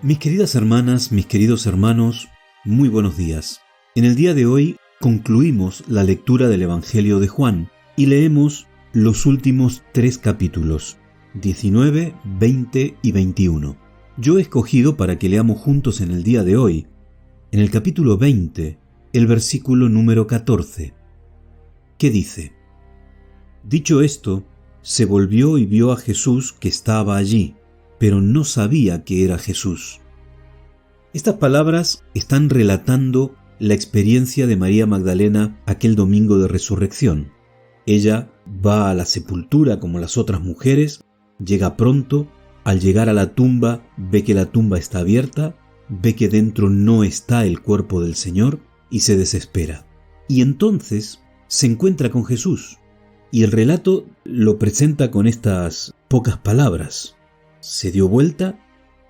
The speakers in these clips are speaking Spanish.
Mis queridas hermanas, mis queridos hermanos, muy buenos días. En el día de hoy concluimos la lectura del Evangelio de Juan y leemos los últimos 3 capítulos, 19, 20 y 21. Yo he escogido para que leamos juntos en el día de hoy, en el capítulo 20, el versículo número 14, que dice: Dicho esto, se volvió y vio a Jesús que estaba allí, pero no sabía que era Jesús. Estas palabras están relatando la experiencia de María Magdalena aquel domingo de resurrección. Ella va a la sepultura como las otras mujeres, llega pronto, al llegar a la tumba ve que la tumba está abierta, ve que dentro no está el cuerpo del Señor y se desespera. Y entonces se encuentra con Jesús. Y el relato lo presenta con estas pocas palabras. Se dio vuelta,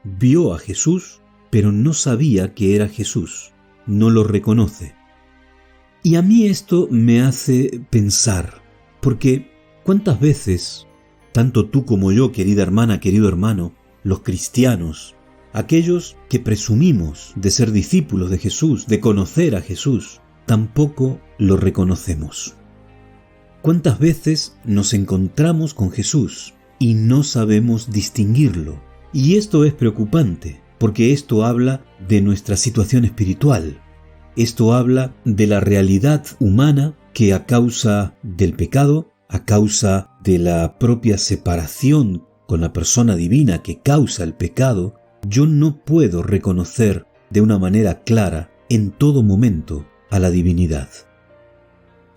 vio a Jesús, pero no sabía que era Jesús. No lo reconoce. Y a mí esto me hace pensar, porque ¿cuántas veces, tanto tú como yo, querida hermana, querido hermano, los cristianos, aquellos que presumimos de ser discípulos de Jesús, de conocer a Jesús, tampoco lo reconocemos? ¿Cuántas veces nos encontramos con Jesús y no sabemos distinguirlo? Y esto es preocupante, porque esto habla de nuestra situación espiritual. Esto habla de la realidad humana que a causa del pecado, a causa de la propia separación con la persona divina que causa el pecado, yo no puedo reconocer de una manera clara en todo momento a la divinidad.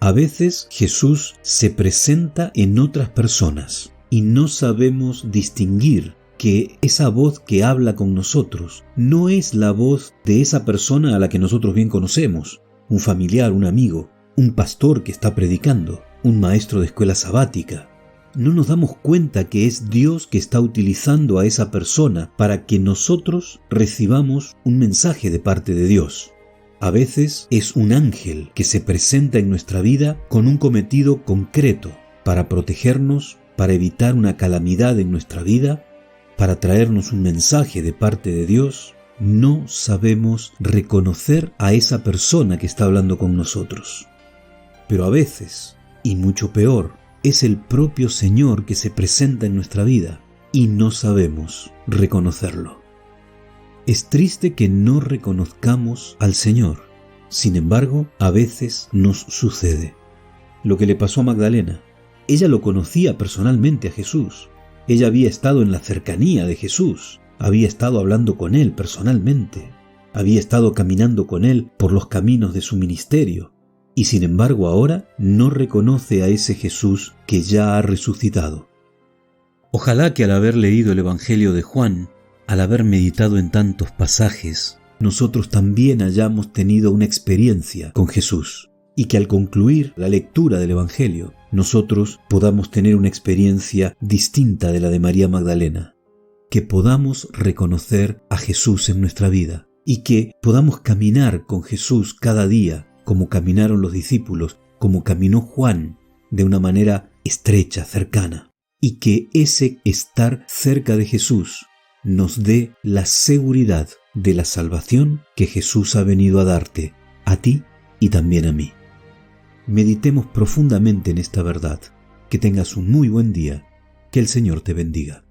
A veces Jesús se presenta en otras personas y no sabemos distinguir que esa voz que habla con nosotros no es la voz de esa persona a la que nosotros bien conocemos, un familiar, un amigo, un pastor que está predicando, un maestro de escuela sabática. No nos damos cuenta que es Dios que está utilizando a esa persona para que nosotros recibamos un mensaje de parte de Dios. A veces es un ángel que se presenta en nuestra vida con un cometido concreto para protegernos, para evitar una calamidad en nuestra vida, para traernos un mensaje de parte de Dios. No sabemos reconocer a esa persona que está hablando con nosotros. Pero a veces, y mucho peor, es el propio Señor que se presenta en nuestra vida y no sabemos reconocerlo. Es triste que no reconozcamos al Señor. Sin embargo, a veces nos sucede. Lo que le pasó a Magdalena. Ella lo conocía personalmente a Jesús. Ella había estado en la cercanía de Jesús. Había estado hablando con Él personalmente. Había estado caminando con Él por los caminos de su ministerio. Y sin embargo ahora no reconoce a ese Jesús que ya ha resucitado. Ojalá que al haber leído el Evangelio de Juan, al haber meditado en tantos pasajes, nosotros también hayamos tenido una experiencia con Jesús y que al concluir la lectura del Evangelio, nosotros podamos tener una experiencia distinta de la de María Magdalena, que podamos reconocer a Jesús en nuestra vida y que podamos caminar con Jesús cada día como caminaron los discípulos, como caminó Juan, de una manera estrecha, cercana, y que ese estar cerca de Jesús nos dé la seguridad de la salvación que Jesús ha venido a darte, a ti y también a mí. Meditemos profundamente en esta verdad. Que tengas un muy buen día. Que el Señor te bendiga.